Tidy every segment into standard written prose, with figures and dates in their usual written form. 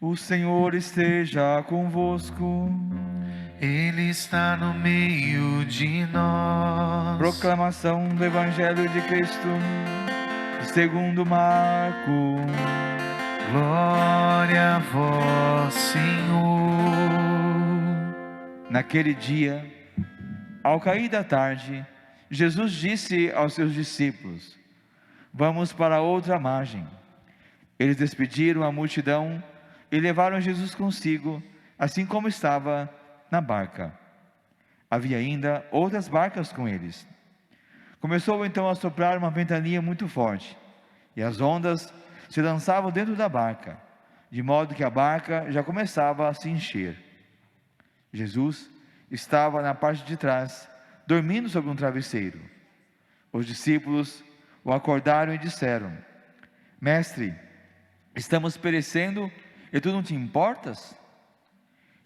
O Senhor esteja convosco. Ele está no meio de nós. Proclamação do Evangelho de Cristo segundo Marcos. Glória a vós, Senhor. Naquele dia, ao cair da tarde, Jesus disse aos seus discípulos: vamos para outra margem. Eles despediram a multidão e levaram Jesus consigo, assim como estava na barca. Havia ainda outras barcas com eles. Começou então a soprar uma ventania muito forte, e as ondas se lançavam dentro da barca, de modo que a barca já começava a se encher. Jesus estava na parte de trás, dormindo sobre um travesseiro. Os discípulos o acordaram e disseram: Mestre, estamos perecendo e tu não te importas?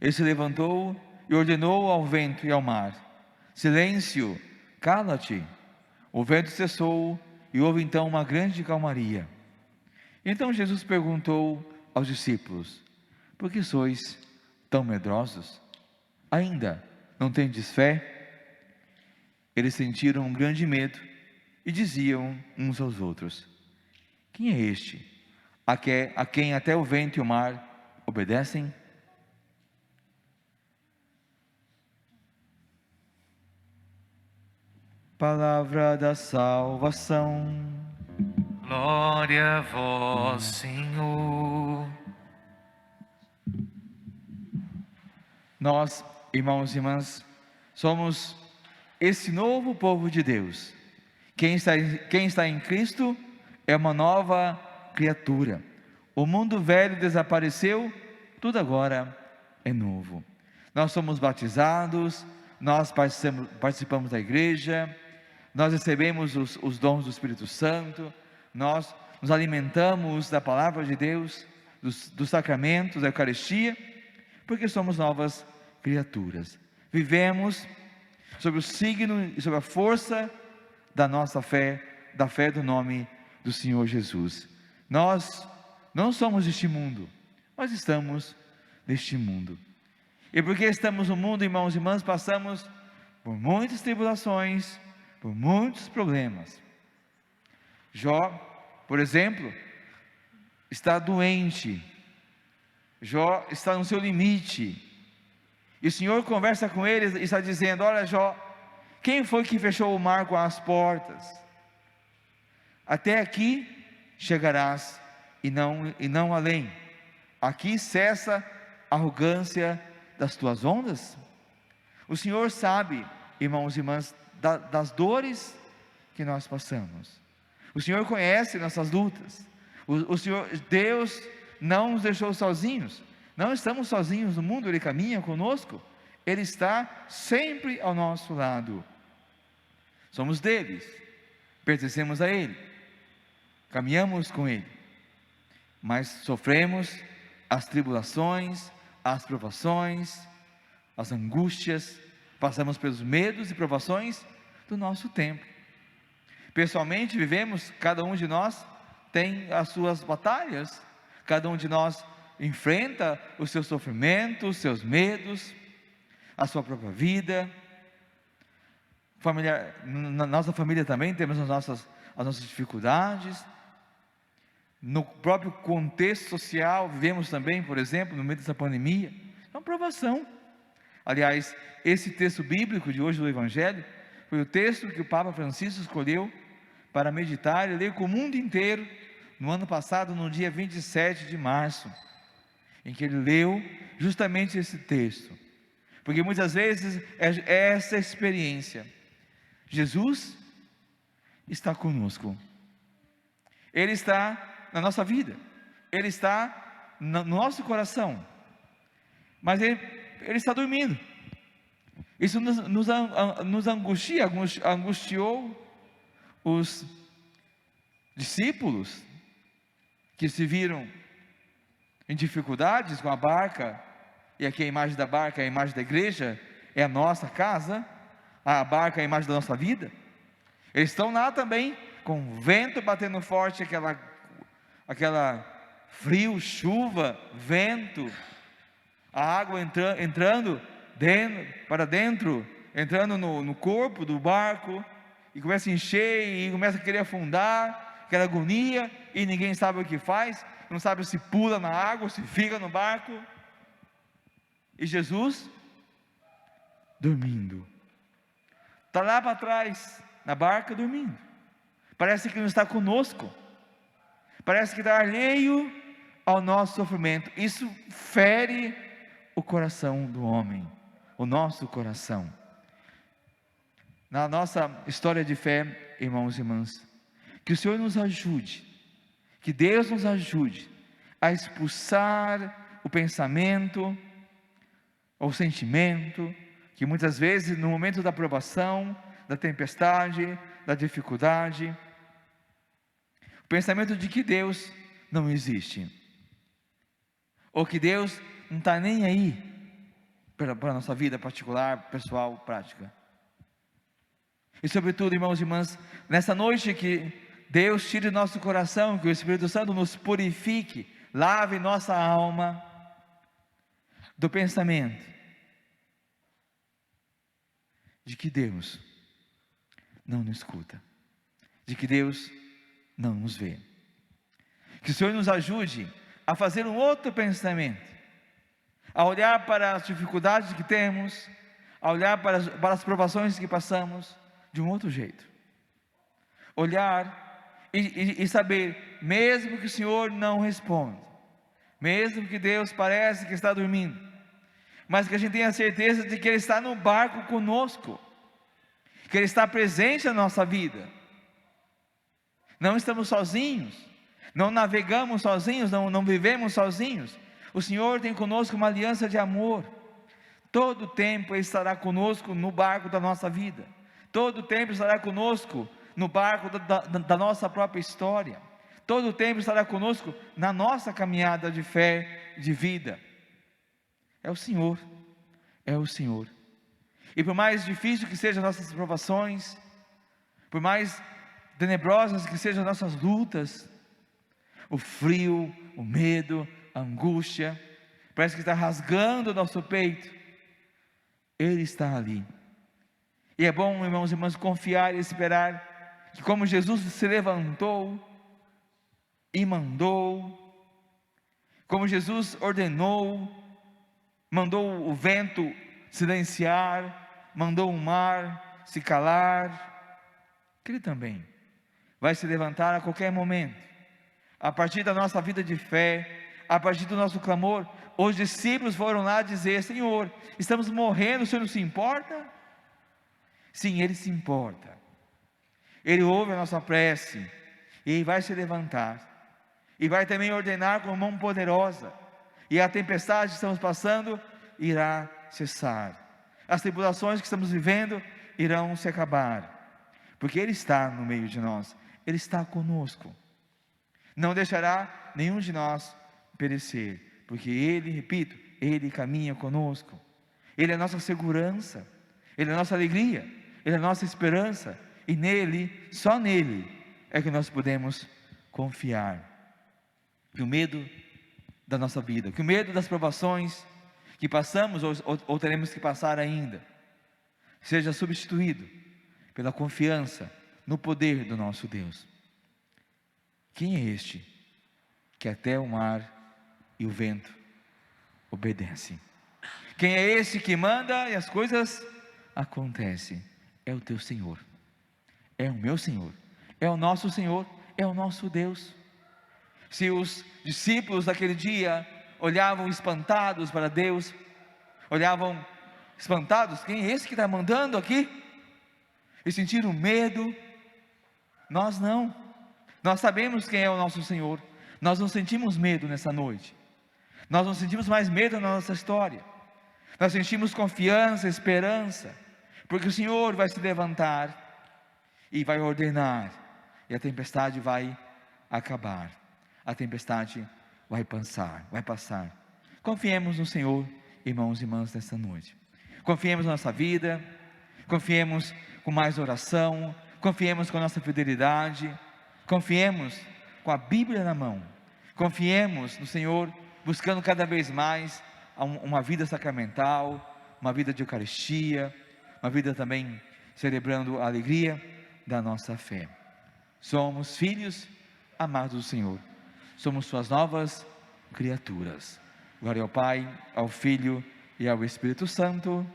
Ele se levantou e ordenou ao vento e ao mar: silêncio, cala-te. O vento cessou e houve então uma grande calmaria. Então Jesus perguntou aos discípulos: por que sois tão medrosos? Ainda não tendes fé? Eles sentiram um grande medo e diziam uns aos outros: quem é este, a quem até o vento e o mar obedecem? Palavra da salvação. Glória a vós, Senhor. Nós, irmãos e irmãs, somos esse novo povo de Deus. Quem está em Cristo é uma nova criatura. O mundo velho desapareceu, tudo agora é novo. Nós somos batizados, nós participamos da igreja, nós recebemos os dons do Espírito Santo, nós nos alimentamos da palavra de Deus, dos sacramentos, da Eucaristia, porque somos novas criaturas. Vivemos sob o signo e sob a força da nossa fé, da fé do nome do Senhor Jesus. Nós não somos deste mundo, nós estamos neste mundo. E porque estamos no mundo, irmãos e irmãs, passamos por muitas tribulações, por muitos problemas. Jó, por exemplo, está doente. Jó está no seu limite. E o Senhor conversa com ele e está dizendo: olha, Jó, quem foi que fechou o mar com as portas? Até aqui chegarás e não além. Aqui cessa a arrogância das tuas ondas. O Senhor sabe, irmãos e irmãs, das dores que nós passamos. O Senhor conhece nossas lutas. O Senhor, Deus, não nos deixou sozinhos. Não estamos sozinhos no mundo, Ele caminha conosco. Ele está sempre ao nosso lado. Somos deles, pertencemos a Ele, caminhamos com Ele, mas sofremos as tribulações, as provações, as angústias, passamos pelos medos e provações do nosso tempo. Pessoalmente vivemos, cada um de nós tem as suas batalhas, cada um de nós enfrenta os seus sofrimentos, os seus medos, a sua própria vida. Na nossa família também temos as nossas dificuldades. No próprio contexto social, vivemos também, por exemplo, no meio dessa pandemia, é uma provação. Aliás, esse texto bíblico de hoje do Evangelho foi o texto que o Papa Francisco escolheu para meditar e ler com o mundo inteiro no ano passado, no dia 27 de março, em que ele leu justamente esse texto, porque muitas vezes é essa experiência. Jesus está conosco, Ele está na nossa vida, Ele está no nosso coração, mas Ele está dormindo. Isso nos angustiou os discípulos, que se viram em dificuldades com a barca, e aqui a imagem da barca é a imagem da igreja, é a nossa casa, a barca é a imagem da nossa vida. Eles estão lá também, com o vento batendo forte, aquela frio, chuva, vento, a água entrando para dentro, entrando no corpo do barco, e começa a encher, e começa a querer afundar, aquela agonia, e ninguém sabe o que faz, não sabe se pula na água, se fica no barco, e Jesus dormindo, está lá para trás, na barca dormindo, parece que não está conosco, parece que está alheio ao nosso sofrimento. Isso fere o coração do homem, o nosso coração. Na nossa história de fé, irmãos e irmãs, que o Senhor nos ajude, que Deus nos ajude a expulsar o pensamento, o sentimento, que muitas vezes no momento da provação, da tempestade, da dificuldade, o pensamento de que Deus não existe, ou que Deus não está nem aí para a nossa vida particular, pessoal, prática. E sobretudo, irmãos e irmãs, nessa noite que Deus tire nosso coração, que o Espírito Santo nos purifique, lave nossa alma do pensamento de que Deus não nos escuta, de que Deus não nos vê. Que o Senhor nos ajude a fazer um outro pensamento, a olhar para as dificuldades que temos, a olhar para as provações que passamos de um outro jeito, olhar e saber, mesmo que o Senhor não responda, mesmo que Deus parece que está dormindo, mas que a gente tenha certeza de que Ele está no barco conosco, que Ele está presente na nossa vida, não estamos sozinhos, não navegamos sozinhos, não vivemos sozinhos. O Senhor tem conosco uma aliança de amor, todo o tempo Ele estará conosco no barco da nossa vida, todo o tempo estará conosco no barco da nossa própria história, todo o tempo estará conosco na nossa caminhada de fé, de vida. É o Senhor, é o Senhor. E por mais difícil que sejam as nossas provações, por mais tenebrosas que sejam as nossas lutas, o frio, o medo, a angústia, parece que está rasgando o nosso peito, Ele está ali. E é bom, irmãos e irmãs, confiar e esperar que como Jesus se levantou e mandou, como Jesus ordenou, mandou o vento silenciar, mandou o mar se calar, que Ele também vai se levantar a qualquer momento, a partir da nossa vida de fé, a partir do nosso clamor. Os discípulos foram lá dizer: Senhor, estamos morrendo, o Senhor não se importa? Sim, Ele se importa, Ele ouve a nossa prece, e Ele vai se levantar, e vai também ordenar com mão poderosa, e a tempestade que estamos passando irá cessar, as tribulações que estamos vivendo irão se acabar, porque Ele está no meio de nós, Ele está conosco, não deixará nenhum de nós perecer, porque Ele, repito, Ele caminha conosco, Ele é a nossa segurança, Ele é a nossa alegria, Ele é a nossa esperança, e nele, só nele, é que nós podemos confiar. Que o medo da nossa vida, que o medo das provações que passamos ou teremos que passar ainda, seja substituído pela confiança no poder do nosso Deus. Quem é este que até o mar e o vento obedecem? Quem é esse que manda e as coisas acontecem? É o teu Senhor, é o meu Senhor, é o nosso Senhor, é o nosso Deus. Se os discípulos daquele dia olhavam espantados para Deus, olhavam espantados, quem é esse que está mandando aqui? E sentiram medo. Nós não, nós sabemos quem é o nosso Senhor, nós não sentimos medo nessa noite, nós não sentimos mais medo na nossa história, nós sentimos confiança, esperança, porque o Senhor vai se levantar e vai ordenar, e a tempestade vai acabar, a tempestade vai passar. Confiemos no Senhor, irmãos e irmãs, nesta noite. Confiemos na nossa vida, confiemos com mais oração, confiemos com a nossa fidelidade, confiemos com a Bíblia na mão, Confiemos no Senhor, buscando cada vez mais uma vida sacramental, uma vida de Eucaristia, uma vida também celebrando a alegria da nossa fé. Somos filhos amados do Senhor, somos suas novas criaturas. Glória ao Pai, ao Filho e ao Espírito Santo.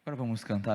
Agora vamos cantar